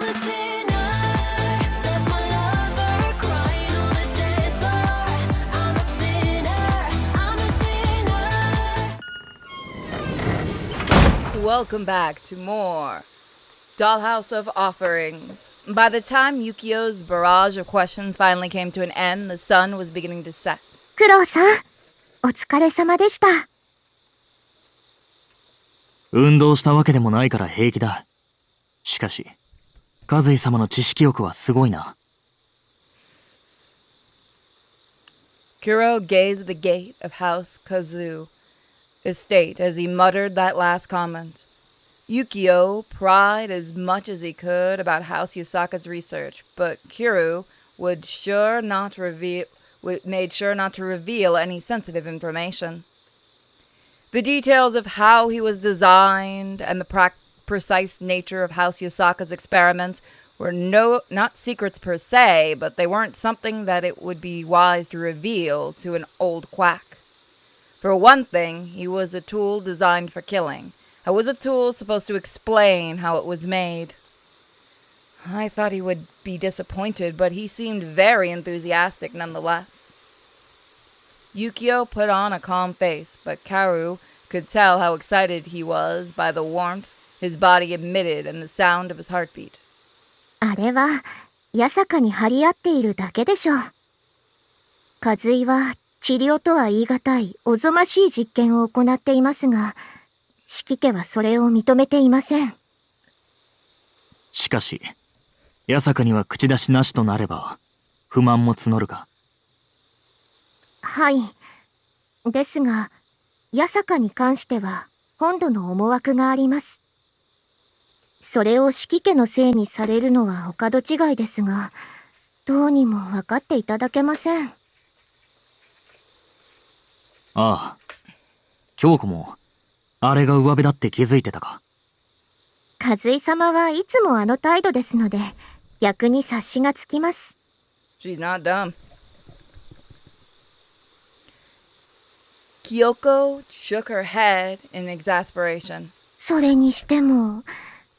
a sinner, left my lover crying on the dance floor. I'm a sinner, I'm a sinner. Welcome back to more Dollhouse of Offerings. By the time Yukio's barrage of questions finally came to an end, the sun was beginning to set. クロウさん、お疲れ様でした。運動したわけでもないから平気だ。しかし、和井様の知識欲はすごいな。Kuro gazed at the gate of House Kazu estate as he muttered that last comment. Yukio pried as much as he could about House Yusaka's research, but Kuro made sure not to reveal any sensitive information. The details of how he was designed and the precise nature of House Yusaka's experiments were not secrets per se, but they weren't something that it would be wise to reveal to an old quack. For one thing, he was a tool designed for killing. It was a tool supposed to explain how it was made. I thought he would be disappointed, but he seemed very enthusiastic nonetheless. Yukio put on a calm face, but Kaoru could tell how excited he was by the warmth his body emitted and the sound of his heartbeat. あれは、八坂に張り合っているだけでしょう。和井は、治療とは言い難い、おぞましい実験を行っていますが、指揮家はそれを認めていません。しかし、八坂には口出しなしとなれば、不満も募るが。はい。ですが、八坂に関しては、本土の思惑があります。それを指揮家のせいにされるのはお門違いですが、どうにも分かっていただけません。ああ、京子も、あれが上辺だって気づいてたか。和井様はいつもあの態度ですので、逆に察しがつきます。She's not dumb. Kyoko shook her head in exasperation. それにしても、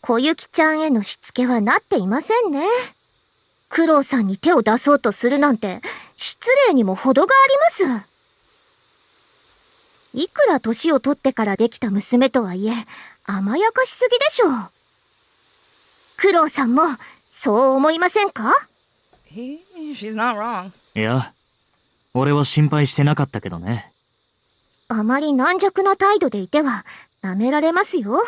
小雪ちゃんへのしつけはなっていませんね。九郎さんに手を出そうとするなんて、失礼にも程があります。いくら年を取ってからできた娘とはいえ、甘やかしすぎでしょう。九郎さんも、そう思いませんか？ She's not wrong. いや、俺は心配してなかったけどね。あまり軟弱な態度でいては、舐められますよ。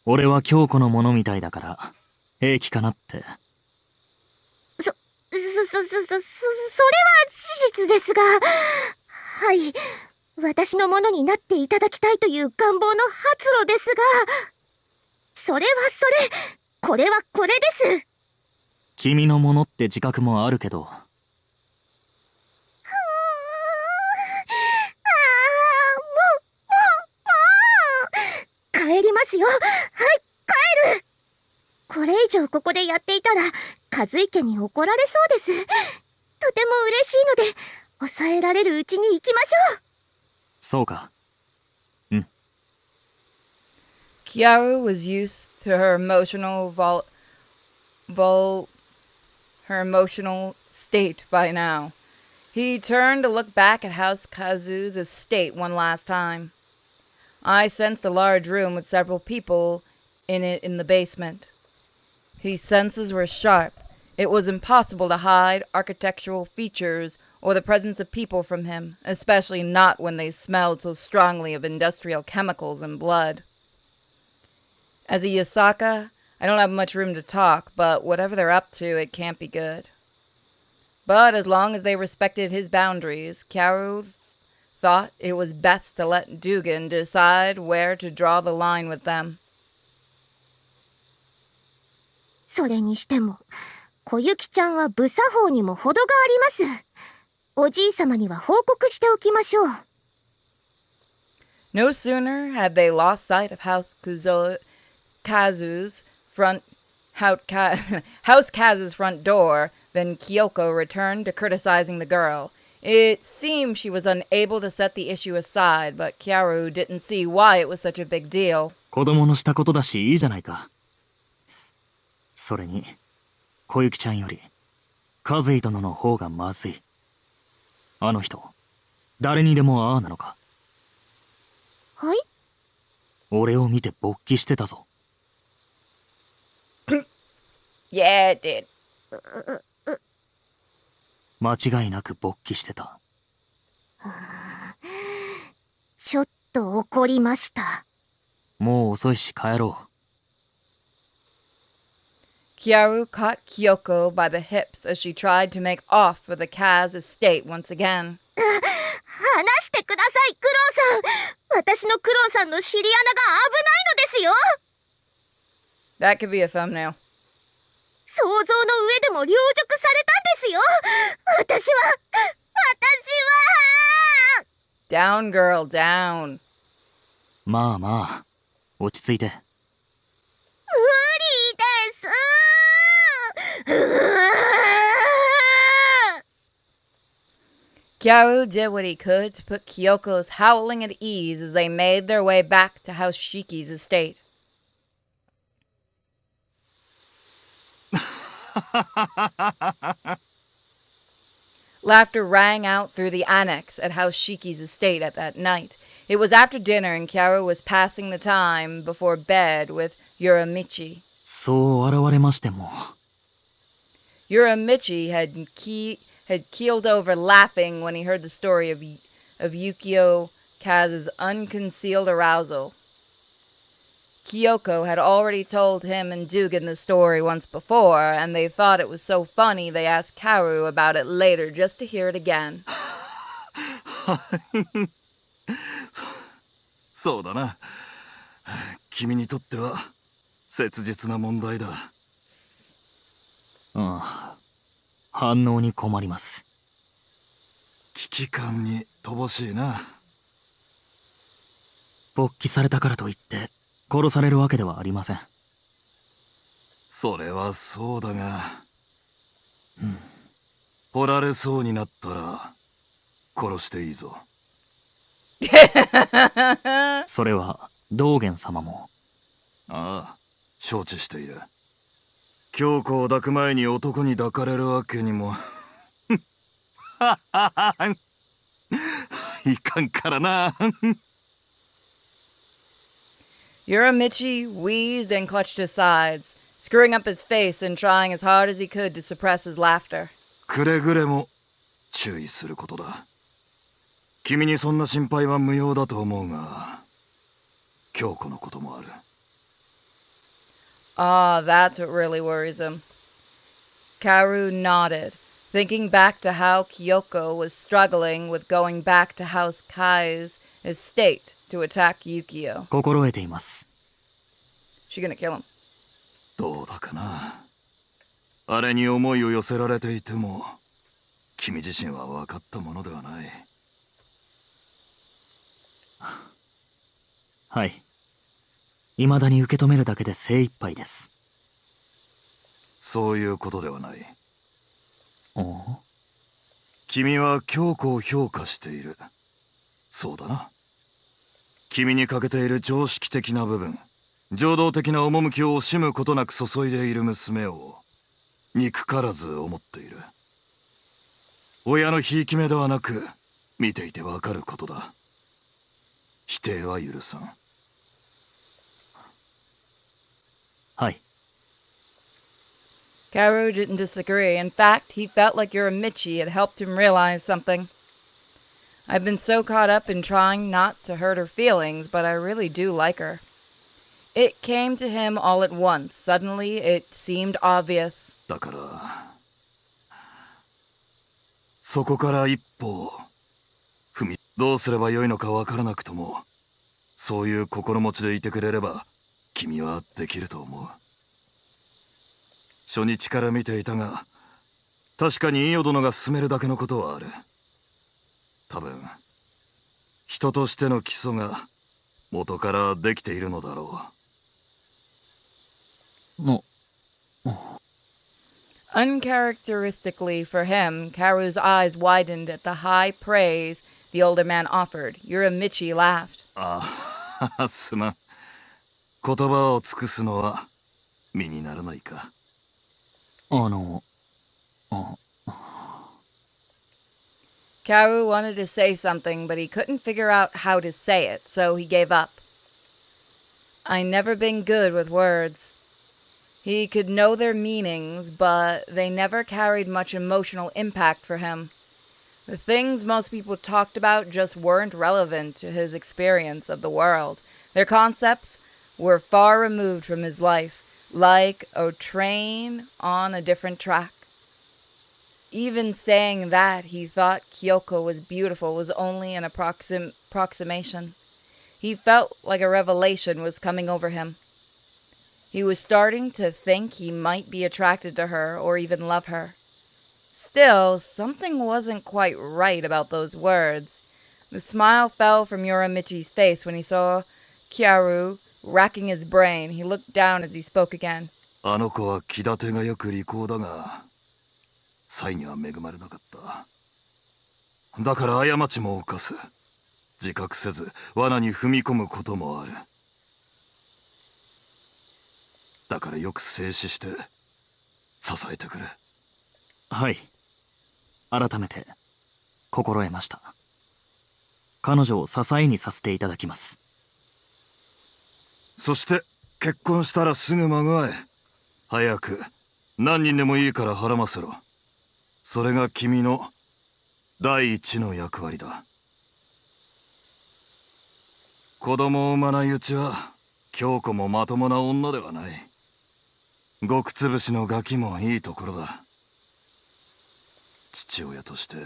俺は京子のものみたいだから、平気かなって。それは事実ですが、はい、私のものになっていただきたいという願望の発露ですが、それはそれ、これはこれです。君のものって自覚もあるけど。帰りますよ。はい、帰る。これ以上ここでやっていたら、和井家に怒られそうです。とても嬉しいので、抑えられるうちに行きましょう。そうか。うん。Kiaru was used to her emotional state by now. He turned to look back at House Kazu's estate one last time. I sensed a large room with several people in it in the basement. His senses were sharp. It was impossible to hide architectural features or the presence of people from him, especially not when they smelled so strongly of industrial chemicals and blood. As a Yasaka, I don't have much room to talk, but whatever they're up to, it can't be good. But as long as they respected his boundaries, Kaoru thought it was best to let Dugan decide where to draw the line with them. それにしても、小雪ちゃんは無作法にも程があります。おじいさまには報告しておきましょう。No sooner had they lost sight of House Kaz's front door than Kyoko returned to criticizing the girl. It seemed she was unable to set the issue aside, but Kyaru didn't see why it was such a big deal. 子供のしたことだしいいじゃないか。それに、小雪ちゃんより、和井殿の方がまずい。あの人、誰にでもああなのか。はい？俺を見て勃起してたぞ。Yeah, it did. 間違いなく勃起してた。ちょっと怒りました。もう遅いし帰ろう。Kyaru caught Kyoko by the hips as she tried to make off for the Kaz estate once again. 話してください、クロウさん。私のクロウさんの尻穴が危ないのですよ。 That could be a thumbnail. 想像の上でも凌辱されたんですよ。私は Down, girl, down. まあまあ、落ち着いて。無理です。Kyaru did what he could to put Kyoko's howling at ease as they made their way back to House Shiki's estate. Laughter rang out through the annex at House Shiki's estate at that night. It was after dinner and Kyaru was passing the time before bed with Uramichi. そう現れましても。Uramichi had keeled over laughing when he heard the story of Yukio Kaz's unconcealed arousal. Kyoko had already told him and Dugan the story once before, and they thought it was so funny they asked Karu about it later just to hear it again. そうだな。君にとっては切実な問題だ。うん。反応に困ります。危機感に乏しいな。勃起されたからといって殺されるわけではありません。それはそうだが、掘られそうになったら殺していいぞ。それは道元様も。ああ、承知している。京子を抱く前に男に抱かれるわけにもいかんからな。Uramichi wheezed and clutched his sides, screwing up his face and trying as hard as he could to suppress his laughter. くれぐれも注意することだ。君にそんな心配は無用だと思うが、京子のこともある。Ah, that's what really worries him. Karu nodded, thinking back to how Kyoko was struggling with going back to House Kai's estate to attack Yukio. 心得ています。She gonna kill him. どうだかな。あれに思いを寄せられていても、君自身は分かったものではない。はい。未だに受け止めるだけで精一杯です。そういうことではない。おう？君は京子を評価している。そうだな。君に欠けている常識的な部分、情動的な趣を惜しむことなく注いでいる娘を憎からず思っている。親のひいき目ではなく、見ていてわかることだ。否定は許さん。はい。Karu didn't disagree. In fact, he felt like Uramichi had helped him realize something. I've been so caught up in trying not to hurt her feelings, but I really do like her. It came to him all at once. Suddenly, it seemed obvious. だから、そこから一歩どうすればよいのかわからなくとも、そういう心持ちでいてくれれば、君はできると思う。初日から見ていたが、確かに伊予殿が進めるだけのことはある。多分、人としての基礎が元からできているのだろう。Uncharacteristically for him, Karu's eyes widened at the high praise the older man offered. Uramichi laughed. ああ、すまん。言葉を尽くすのは身にならないか。あ、Karu wanted to say something, but he couldn't figure out how to say it, so he gave up. I never been good with words. He could know their meanings, but they never carried much emotional impact for him. The things most people talked about just weren't relevant to his experience of the world. Their concepts were far removed from his life, like a train on a different track. Even saying that he thought Kyoko was beautiful was only an approximation. He felt like a revelation was coming over him. He was starting to think he might be attracted to her or even love her. Still, something wasn't quite right about those words. The smile fell from Uramichi's face when he saw Kyaru racking his brain. He looked down as he spoke again. あの子は気立てがよく利口だが、才には恵まれなかった。だから過ちも犯す。自覚せず罠に踏み込むこともある。だからよく静止して支えてくれ。はい。改めて心得ました。彼女を支えにさせていただきます。そして結婚したらすぐ孫へ。早く何人でもいいから孕ませろ。それが君の第一の役割だ。子供を産まないうちは京子もまともな女ではない。極つぶしのガキもいいところだ。父親として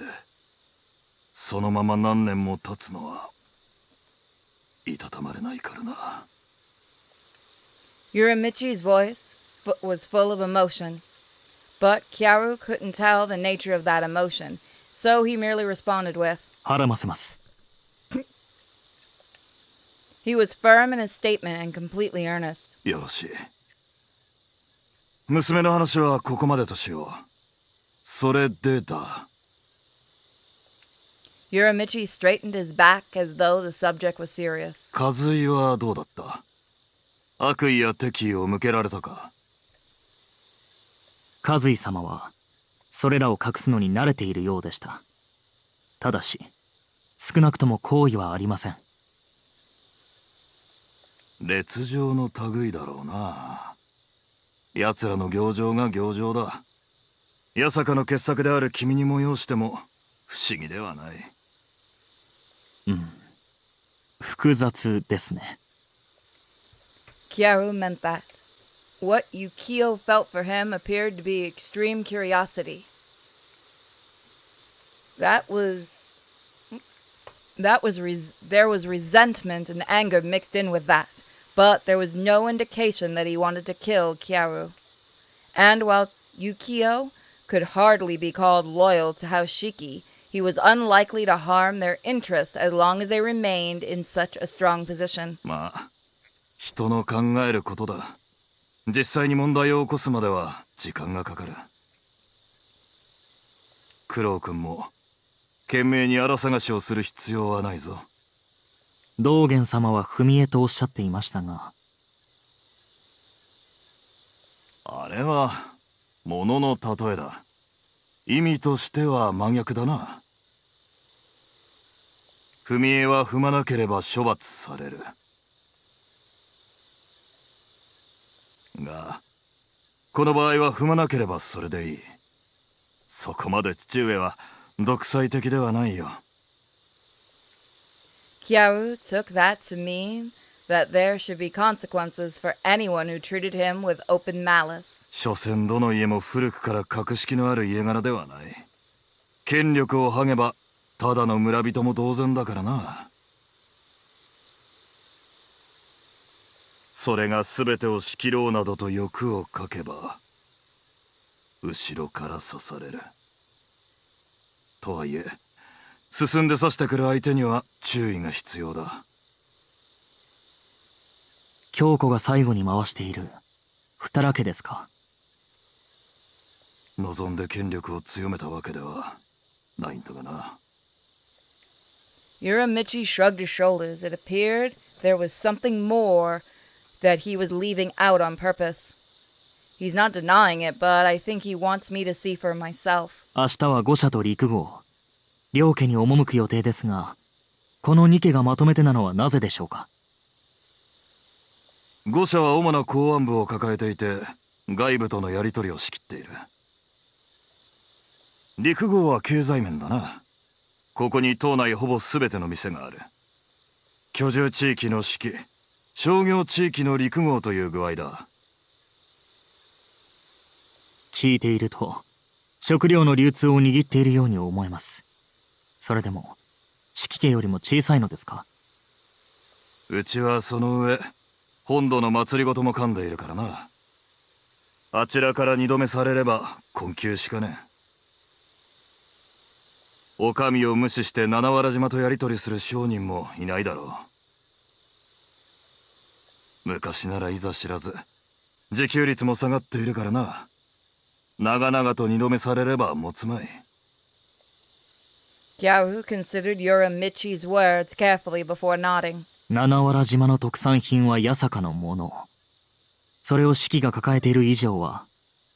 そのまま何年も経つのはいたたまれないからな。Uramichi's voice was full of emotion, but Kyaru couldn't tell the nature of that emotion, so he merely responded with, 孕ませます。He was firm in his statement and completely earnest. よろしい。娘の話はここまでとしよう。それでだ。Uramichi straightened his back as though the subject was serious. 和井はどうだった？悪意や敵意を向けられたか？和井様はそれらを隠すのに慣れているようでした。ただし少なくとも好意はありません。劣情の類だろうな。奴らの行情が行情だ。八坂の傑作である君に催しても不思議ではない。複雑ですね。Kyaru meant that. What Yukio felt for him appeared to be extreme curiosity. There was resentment and anger mixed in with that, but there was no indication that he wanted to kill Kyaru. And while Yukio could hardly be called loyal to House Shiki, he was unlikely to harm their interests as long as they remained in such a strong position. まあ、人の考えることだ。実際に問題を起こすまでは時間がかかる。九郎君も懸命に荒探しをする必要はないぞ。道元様は踏み絵とおっしゃっていましたが。あれは物の例えだ。意味としては真逆だな。踏み絵は踏まなければ処罰される。が、この場合は踏まなければそれでいい。そこまで父上は独裁的ではないよ。Kyaru took that to mean that there should be consequences for anyone who treated him with open malice. 所詮どの家も古くから格式のある家柄ではない。権力を剥げばただの村人も同然だからな。それが全てを仕切ろうなどと欲をかけば後ろから刺される。とはいえ進んで刺してくる相手には注意が必要だ。京子が最後に回している二良家ですか？望んで権力を強めたわけではないんだがな。Uramichi shrugged his shoulders. It appeared there was something more that he was leaving out on purpose. He's not denying it, but I think he wants me to see for myself. 明日は御社と陸号、両家に赴く予定ですが、この2家がまとめてなのはなぜでしょうか。御社は主な公安部を抱えていて、外部とのやり取りを仕切っている。陸号は経済面だな。ここに島内ほぼ全ての店がある。居住地域の四季、商業地域の陸号という具合だ。聞いていると、食料の流通を握っているように思えます。それでも、四季家よりも小さいのですか。うちはその上、本土の祭りごとも噛んでいるからな。あちらから二度目されれば困窮しかねえ。お上を無視して七原島とやり取りする商人もいないだろう。昔ならいざ知らず、自給率も下がっているからな。長々と二度目されれば持つまい。Gyaru considered Uramichi's words carefully before nodding. 七原島の特産品は八坂のもの。それを四季が抱えている以上は、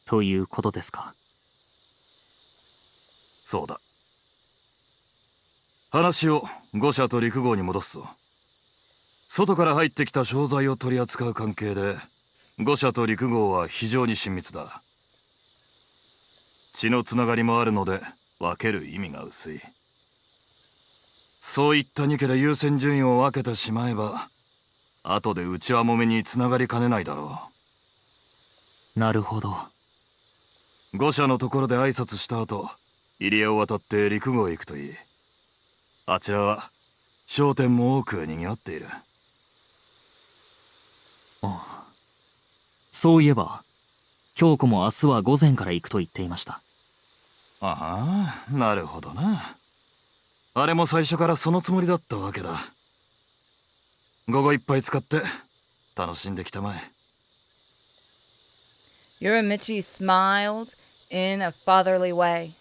ということですか。そうだ。話を御社と陸号に戻すぞ。外から入ってきた商材を取り扱う関係で、御社と陸号は非常に親密だ。血のつながりもあるので分ける意味が薄い。そういった2家で優先順位を分けてしまえば、後で内輪もめにつながりかねないだろなるほど。う。御社のところで挨拶した後、入り江を渡って陸号へ行くといい。あちらは商店も多く賑わっている。ああ、そういえば京子も明日は午前から行くと言っていました。ああ、なるほどな。あれも最初からそのつもりだったわけだ。午後いっぱい使って楽しんできたまえ。Uramichi smiled in a fatherly way.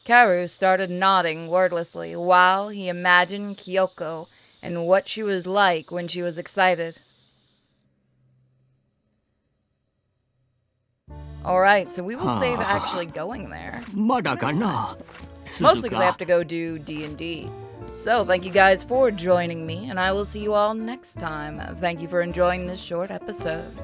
Karu started nodding wordlessly while he imagined Kyoko and what she was like when she was excited. Alright, so we will save actually going there. まだかな。 Mostly because I have to go do D&D. So thank you guys for joining me, and I will see you all next time. Thank you for enjoying this short episode.